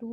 2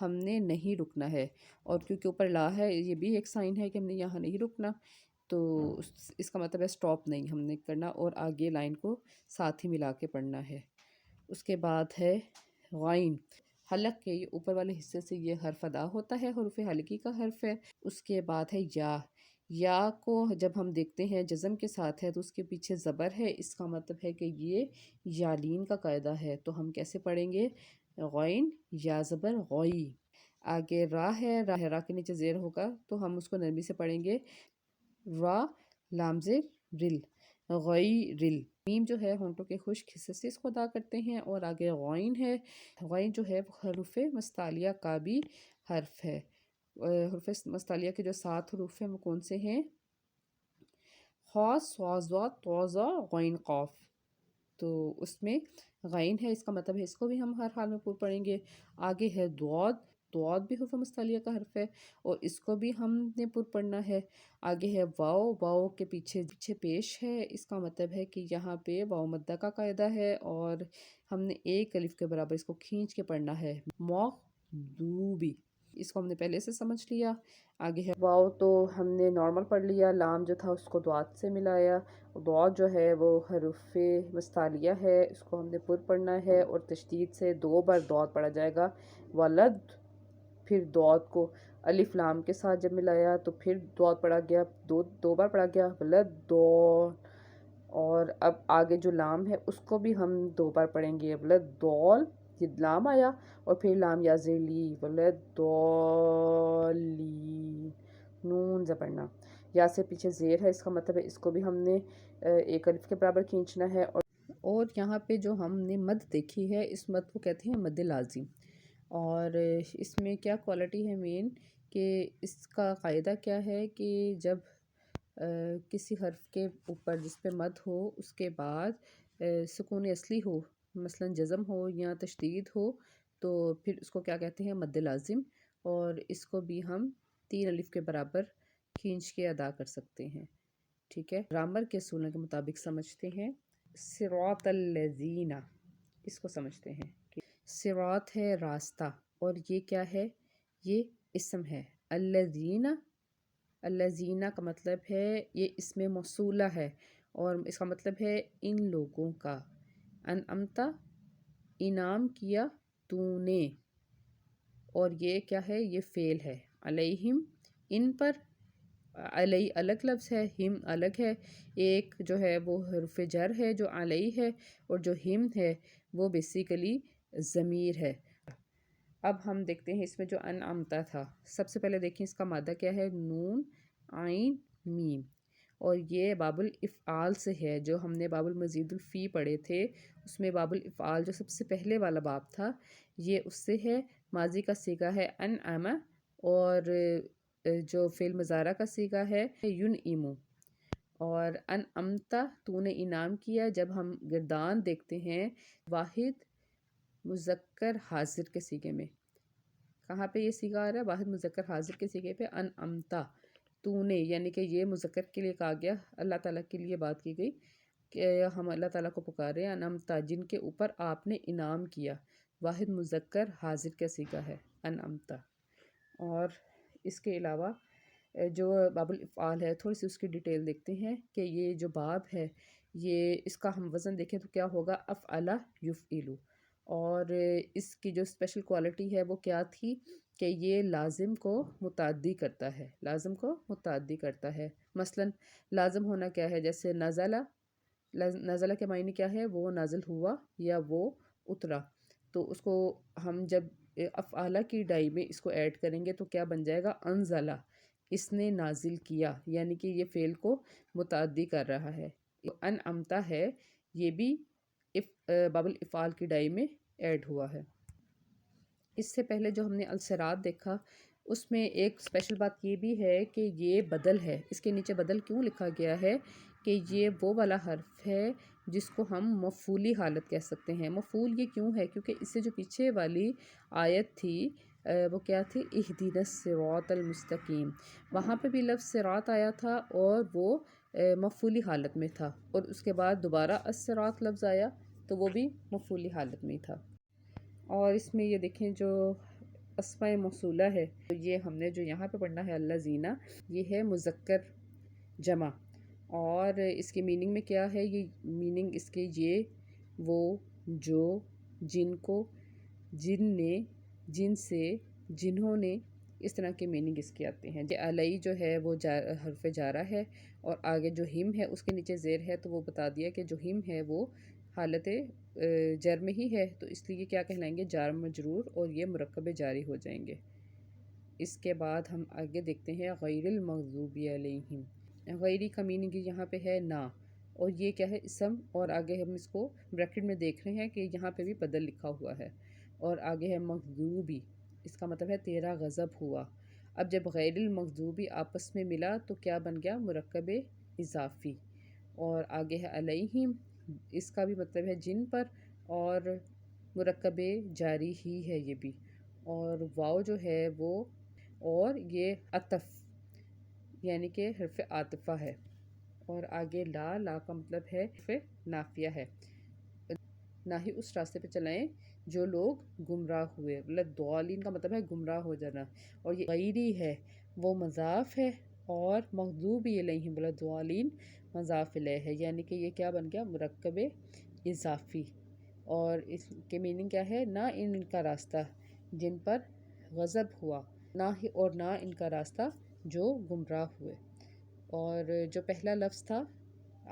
ہم نے نہیں رکنا ہے، اور کیونکہ اوپر لا ہے یہ بھی ایک سائن ہے کہ ہم نے یہاں نہیں رکنا، تو اس کا مطلب ہے سٹاپ نہیں ہم نے کرنا، اور آگے لائن کو ساتھ ہی ملا کے پڑھنا ہے۔ اس کے بعد ہے غائن، حلق کے اوپر والے حصے سے یہ حرف ادا ہوتا ہے، حروف حلقی کا حرف ہے۔ اس کے بعد ہے یا، یا کو جب ہم دیکھتے ہیں جزم کے ساتھ ہے تو اس کے پیچھے زبر ہے، اس کا مطلب ہے کہ یہ یالین کا قاعدہ ہے، تو ہم کیسے پڑھیں گے؟ غائن یا زبر غوئی۔ آگے را ہے، را کے نیچے زیر ہوگا تو ہم اس کو نرمی سے پڑھیں گے، را لام زیر رل، غوئی رل۔ میم جو ہے ہونٹوں کے خشک حصے سے اس کو ادا کرتے ہیں، اور آگے غائن ہے، غائن جو ہے وہ حروف مستعلیہ کا بھی حرف ہے۔ حروف مستعلیہ کے جو 7 حروف ہیں وہ کون سے ہیں؟ خا، صا، ضا، طا، ظا، غین، قاف۔ تو اس میں غین ہے، اس کا مطلب ہے اس کو بھی ہم ہر حال میں پور پڑھیں گے۔ آگے ہے دعاد، دعاد بھی حروف مستعلیہ کا حرف ہے اور اس کو بھی ہم نے پور پڑھنا ہے۔ آگے ہے واو، واو کے پیچھے پیش ہے، اس کا مطلب ہے کہ یہاں پہ واو مدہ کا قاعدہ ہے اور ہم نے ایک الف کے برابر اس کو کھینچ کے پڑھنا ہے، مغضوبی۔ اس کو ہم نے پہلے سے سمجھ لیا۔ آگے ہے واو، تو ہم نے نارمل پڑھ لیا، لام جو تھا اس کو دعات سے ملایا، دعات جو ہے وہ حروف مستعلیہ ہے، اس کو ہم نے پر پڑھنا ہے اور تشدید سے 2 بار دعات پڑھا جائے گا، ولد، پھر دعات کو الف لام کے ساتھ جب ملایا تو پھر دعات پڑھا گیا، دو بار پڑھا گیا، ولد دو، اور اب آگے جو لام ہے اس کو بھی ہم 2 بار پڑھیں گے، ولد دول، یہ لام آیا اور پھر لام یا زیر لی، ولد دولی، نون سے پڑھنا، یا سے پیچھے زیر ہے، اس کا مطلب ہے اس کو بھی ہم نے ایک الف کے برابر کھینچنا ہے، اور یہاں پہ جو ہم نے مد دیکھی ہے اس مد کو کہتے ہیں مد لازم، اور اس میں کیا کوالٹی ہے مین کہ اس کا قاعدہ کیا ہے کہ جب کسی حرف کے اوپر جس پہ مد ہو اس کے بعد سکون اصلی ہو، مثلا جزم ہو یا تشدید ہو، تو پھر اس کو کیا کہتے ہیں؟ مد لازم، اور اس کو بھی ہم 3 الف کے برابر کھینچ کے ادا کر سکتے ہیں، ٹھیک ہے۔ گرامر کے اصولوں کے مطابق سمجھتے ہیں، صراط الذین، اس کو سمجھتے ہیں کہ صراط ہے راستہ، اور یہ کیا ہے؟ یہ اسم ہے، الذین، الذین کا مطلب ہے یہ اسم موصولہ ہے، اور اس کا مطلب ہے ان لوگوں کا، انعمتا، انعام کیا تو نے، اور یہ کیا ہے؟ یہ فعل ہے، علیہم، ان پر، علی الگ لفظ ہے، ہم الگ ہے، ایک جو ہے وہ حرف جر ہے جو علی ہے، اور جو ہم ہے وہ بیسیکلی ضمیر ہے۔ اب ہم دیکھتے ہیں اس میں جو انعمتا تھا، سب سے پہلے دیکھیں اس کا مادہ کیا ہے، نون، عین، میم، اور یہ باب الافعال سے ہے، جو ہم نے باب المزید الفی پڑھے تھے اس میں باب الافعال جو سب سے پہلے والا باب تھا یہ اس سے ہے، ماضی کا صیغہ ہے انعم، اور جو فعل مضارع کا صیغہ ہے ینعم، اور انعمتا تو نے انعام کیا، جب ہم گردان دیکھتے ہیں واحد مذکر حاضر کے صیغے میں، کہاں پہ یہ صیغہ آ رہا ہے؟ واحد مذکر حاضر کے صیغے پہ، انعمتا تو نے، یعنی کہ یہ مذکر کے لیے کہا گیا، اللہ تعالیٰ کے لیے بات کی گئی کہ ہم اللہ تعالیٰ کو پکار رہے ہیں، انعمتا جن کے اوپر آپ نے انعام کیا، واحد مذکر حاضر کا صیغہ ہے انعمتا۔ اور اس کے علاوہ جو باب الافعال ہے تھوڑی سی اس کی ڈیٹیل دیکھتے ہیں کہ یہ جو باب ہے یہ اس کا ہم وزن دیکھیں تو کیا ہوگا؟ افعل یفعل، اور اس کی جو اسپیشل کوالٹی ہے وہ کیا تھی کہ یہ لازم کو متعدی کرتا ہے، لازم کو متعدی کرتا ہے، مثلا لازم ہونا کیا ہے؟ جیسے نزلہ، نزلہ کے معنی کیا ہے؟ وہ نازل ہوا یا وہ اترا، تو اس کو ہم جب افعالہ کی ڈائی میں اس کو ایڈ کریں گے تو کیا بن جائے گا؟ انزلہ، اس نے نازل کیا، یعنی کہ یہ فعل کو متعدی کر رہا ہے۔ انعمتا ہے یہ بھی باب الافعال کی ڈائی میں ایڈ ہوا ہے۔ اس سے پہلے جو ہم نے الصراط دیکھا اس میں ایک اسپیشل بات یہ بھی ہے کہ یہ بدل ہے، اس کے نیچے بدل کیوں لکھا گیا ہے کہ یہ وہ والا حرف ہے جس کو ہم مفعولی حالت کہہ سکتے ہیں۔ مفعول یہ کیوں ہے؟ کیونکہ اس سے جو پیچھے والی آیت تھی وہ کیا تھی؟ اہدنا الصراط المستقیم، وہاں پہ بھی لفظ صراط آیا تھا اور وہ مفعولی حالت میں تھا، اور اس کے بعد دوبارہ الصراط لفظ آیا تو وہ بھی مفعولی حالت میں تھا۔ اور اس میں یہ دیکھیں جو اسماء موصولہ ہے، تو یہ ہم نے جو یہاں پہ پڑھنا ہے الذین، یہ ہے مذکر جمع، اور اس کی میننگ میں کیا ہے؟ یہ میننگ اس کے یہ وہ جو جن کو جن نے جن سے جنہوں نے، اس طرح کے میننگ اس کے آتے ہیں۔ علی جو ہے وہ حرف جارہ ہے، اور آگے جو ہم ہے اس کے نیچے زیر ہے، تو وہ بتا دیا کہ جو ہم ہے وہ حالت جر میں ہی ہے، تو اس لیے کیا کہلائیں گے؟ جار مجرور، اور یہ مرکب جاری ہو جائیں گے۔ اس کے بعد ہم آگے دیکھتے ہیں غیر المغضوب علیہم۔ غیری کا میننگ یہاں پہ ہے نا، اور یہ کیا ہے؟ اسم، اور آگے ہم اس کو بریکٹ میں دیکھ رہے ہیں کہ یہاں پہ بھی بدل لکھا ہوا ہے، اور آگے ہے مغضوبی، اس کا مطلب ہے تیرا غضب ہوا۔ اب جب غیر المغضوبی آپس میں ملا تو کیا بن گیا؟ مرکب اضافی۔ اور آگے ہے علیہم، اس کا بھی مطلب ہے جن پر، اور مرکب جاری ہی ہے یہ بھی، اور واو جو ہے وہ، اور یہ عطف یعنی کہ حرف عاطفہ ہے، اور آگے لا کا مطلب ہے حرف نافیہ ہے۔ نہ ہی اس راستے پہ چلائیں جو لوگ گمراہ ہوئے، ضالین کا مطلب ہے گمراہ ہو جانا، اور یہ غیری ہے وہ مضاف ہے، اور مغضوب علیہم ضالین مضاف الیہ ہے، یعنی کہ یہ کیا بن گیا؟ مرکب اضافی۔ اور اس کے میننگ کیا ہے؟ نہ ان کا راستہ جن پر غضب ہوا، نہ ان کا راستہ جو گمراہ ہوئے۔ اور جو پہلا لفظ تھا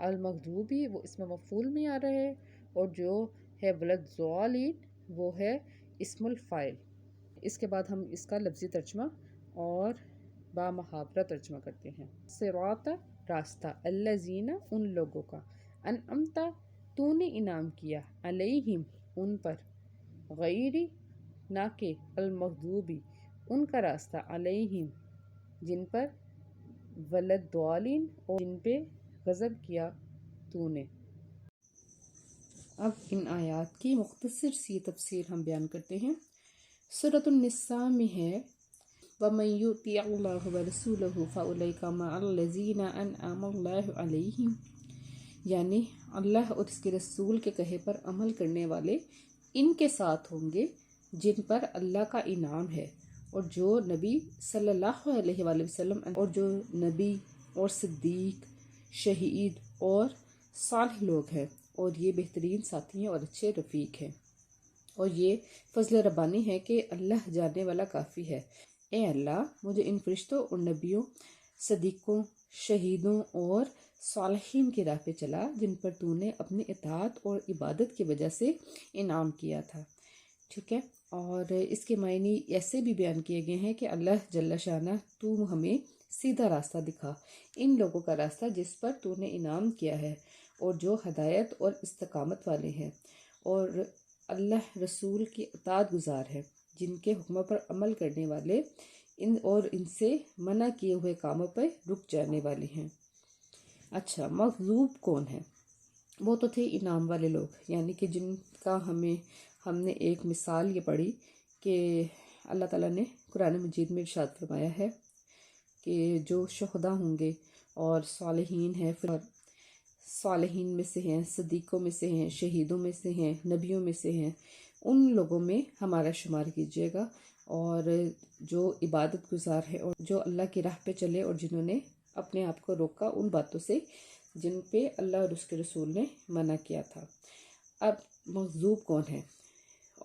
المغضوبی، وہ اسم مفعول میں آ رہا ہے، اور جو ہے ضالین وہ ہے اسم الفاعل۔ اس کے بعد ہم اس کا لفظی ترجمہ اور با محاورہ ترجمہ کرتے ہیں۔ صراط راستہ، الذین ان لوگوں کا، انعمت تو نے انعام کیا، علیہم ان پر، غیری نہ کہ، المغضوبی ان کا راستہ، علیہم جن پر، ولدضالین اور جن پہ غضب کیا تو نے۔ اب ان آیات کی مختصر سی تفسیر ہم بیان کرتے ہیں۔ سورۃ النساء میں ہے وَمَن يُطِعِ اللَّهَ وَرَسُولَهُ فَأُولَئِكَ مَعَ الَّذِينَ أَنْعَمَ اللَّهُ عَلَيْهِمْ، یعنی اللہ اور اس کے رسول کے کہے پر عمل کرنے والے ان کے ساتھ ہوں گے جن پر اللہ کا انعام ہے، اور جو نبی صلی اللہ علیہ وآلہ وسلم، اور جو نبی اور صدیق، شہید اور صالح لوگ ہیں، اور یہ بہترین ساتھی ہیں اور اچھے رفیق ہیں۔ اور یہ فضل ربانی ہے کہ اللہ جاننے والا کافی ہے۔ اے اللہ مجھے ان فرشتوں اور نبیوں، صدیقوں، شہیدوں اور صالحین کی راہ پہ چلا جن پر تو نے اپنی اطاعت اور عبادت کی وجہ سے انعام کیا تھا۔ ٹھیک ہے، اور اس کے معنی ایسے بھی بیان کیے گئے ہیں کہ اللہ جل شانہ تو ہمیں سیدھا راستہ دکھا، ان لوگوں کا راستہ جس پر تو نے انعام کیا ہے، اور جو ہدایت اور استقامت والے ہیں، اور اللہ رسول کی اطاعت گزار ہے، جن کے حکموں پر عمل کرنے والے، ان سے منع کیے ہوئے کاموں پر رک جانے والے ہیں۔ اچھا، مغضوب کون ہے؟ وہ تو تھے انعام والے لوگ، یعنی کہ جن کا ہم نے ایک مثال یہ پڑھی کہ اللہ تعالیٰ نے قرآن مجید میں ارشاد فرمایا ہے کہ جو شہداء ہوں گے اور صالحین ہیں، صالحین میں سے ہیں، صدیقوں میں سے ہیں، شہیدوں میں سے ہیں، نبیوں میں سے ہیں، ان لوگوں میں ہمارا شمار کیجیے گا، اور جو عبادت گزار ہے اور جو اللہ کی راہ پہ چلے اور جنہوں نے اپنے آپ کو روکا ان باتوں سے جن پہ اللہ اور اس کے رسول نے منع کیا تھا۔ اب مغضوب کون ہے؟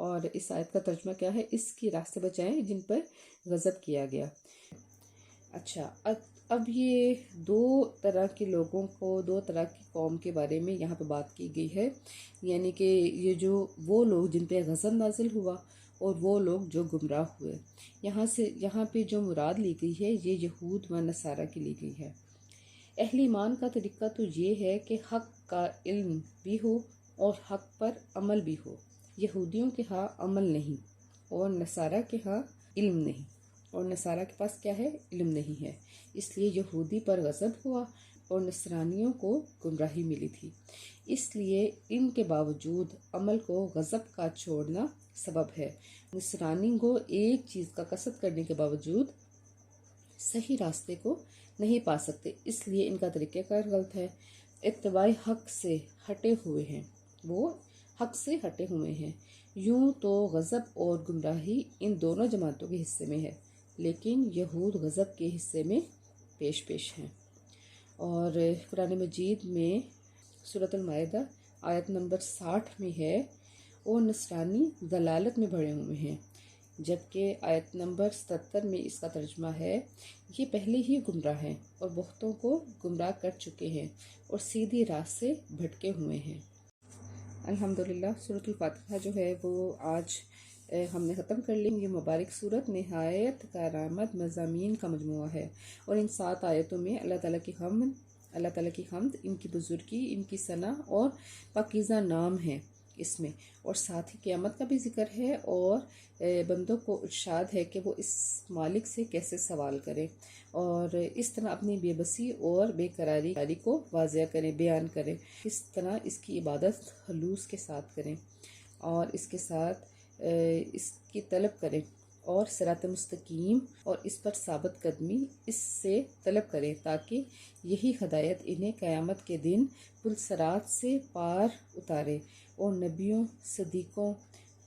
اور اس آیت کا ترجمہ کیا ہے؟ اس کی راہ سے بچائیں جن پر غضب کیا گیا۔ اچھا، اب یہ دو طرح کے لوگوں کو، دو طرح کی قوم کے بارے میں یہاں پہ بات کی گئی ہے، یعنی کہ یہ جو وہ لوگ جن پہ غضب نازل ہوا اور وہ لوگ جو گمراہ ہوئے، یہاں پہ جو مراد لی گئی ہے یہ یہود و نصارہ کی لی گئی ہے۔ اہل ایمان کا طریقہ تو یہ ہے کہ حق کا علم بھی ہو اور حق پر عمل بھی ہو۔ یہودیوں کے ہاں عمل نہیں، اور نصارہ کے ہاں علم نہیں، اور نصارہ کے پاس کیا ہے؟ علم نہیں ہے، اس لیے یہودی پر غضب ہوا اور نصرانیوں کو گمراہی ملی تھی، اس لیے ان کے باوجود عمل کو غضب کا چھوڑنا سبب ہے۔ نصرانی کو ایک چیز کا قصد کرنے کے باوجود صحیح راستے کو نہیں پا سکتے، اس لیے ان کا طریقہ کار غلط ہے، اتباع حق سے ہٹے ہوئے ہیں، وہ حق سے ہٹے ہوئے ہیں۔ یوں تو غضب اور گمراہی ان دونوں جماعتوں کے حصے میں ہے، لیکن یہود غضب کے حصے میں پیش پیش ہیں۔ اور قرآن مجید میں سورۃ المائدہ آیت نمبر 60 میں ہے، اور نصرانی ضلالت میں بڑھے ہوئے ہیں، جبکہ آیت نمبر 77 میں اس کا ترجمہ ہے، یہ پہلے ہی گمراہ ہیں اور بہتوں کو گمراہ کر چکے ہیں اور سیدھی راہ سے بھٹکے ہوئے ہیں۔ الحمدللہ سورۃ الفاتحہ جو ہے وہ آج ہم نے ختم کر لی۔ یہ مبارک سورت نہایت کارآمد مضامین کا مجموعہ ہے، اور ان 7 آیتوں میں اللہ تعالیٰ کی حمد، ان کی بزرگی، ان کی ثنا اور پاکیزہ نام ہیں اس میں، اور ساتھ ہی قیامت کا بھی ذکر ہے، اور بندوں کو ارشاد ہے کہ وہ اس مالک سے کیسے سوال کریں اور اس طرح اپنی بے بسی اور بے قراری کو واضح کریں، بیان کریں، اس طرح اس کی عبادت خلوص کے ساتھ کریں اور اس کے ساتھ اس کی طلب کریں، اور صراط مستقیم اور اس پر ثابت قدمی اس سے طلب کریں، تاکہ یہی ہدایت انہیں قیامت کے دن پل صراط سے پار اتارے اور نبیوں، صدیقوں،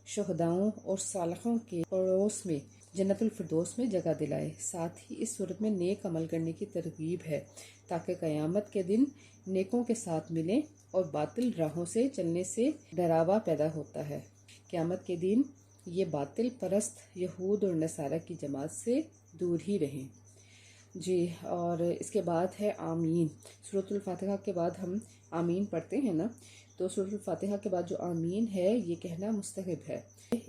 شہداؤں اور صالحوں کے پڑوس میں جنت الفردوس میں جگہ دلائے۔ ساتھ ہی اس صورت میں نیک عمل کرنے کی ترغیب ہے، تاکہ قیامت کے دن نیکوں کے ساتھ ملیں اور باطل راہوں سے چلنے سے ڈراوا پیدا ہوتا ہے۔ قیامت کے دن یہ باطل پرست یہود اور نصارہ کی جماعت سے دور ہی رہیں۔ جی، اور اس کے بعد ہے آمین۔ سورۃ الفاتحہ کے بعد ہم آمین پڑھتے ہیں نا، تو سورۃ الفاتحہ کے بعد جو آمین ہے یہ کہنا مستحب ہے۔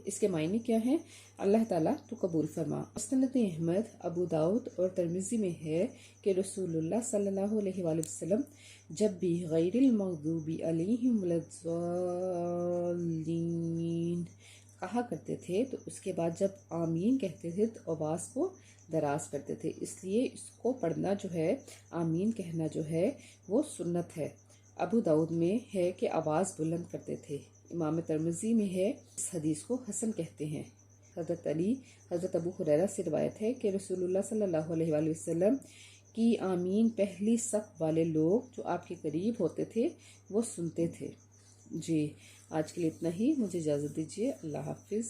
اس کے معنی کیا ہیں؟ اللہ تعالیٰ تو قبول فرما۔ مسند احمد، ابو داؤد اور ترمذی میں ہے کہ رسول اللہ صلی اللہ علیہ وآلہ وسلم جب بھی غیر المغضوب علیہم ولا الضالین کہا کرتے تھے تو اس کے بعد جب آمین کہتے تھے تو آواز کو دراز کرتے تھے، اس لیے اس کو پڑھنا جو ہے، آمین کہنا جو ہے وہ سنت ہے۔ ابو داؤد میں ہے کہ آواز بلند کرتے تھے۔ امام ترمذی میں ہے اس حدیث کو حسن کہتے ہیں۔ حضرت ابو ہریرہ سے روایت ہے کہ رسول اللہ صلی اللہ علیہ وآلہ وسلم کی آمین پہلی صف والے لوگ جو آپ کے قریب ہوتے تھے وہ سنتے تھے۔ جی، آج کے لیے اتنا ہی، مجھے اجازت دیجیے، اللہ حافظ۔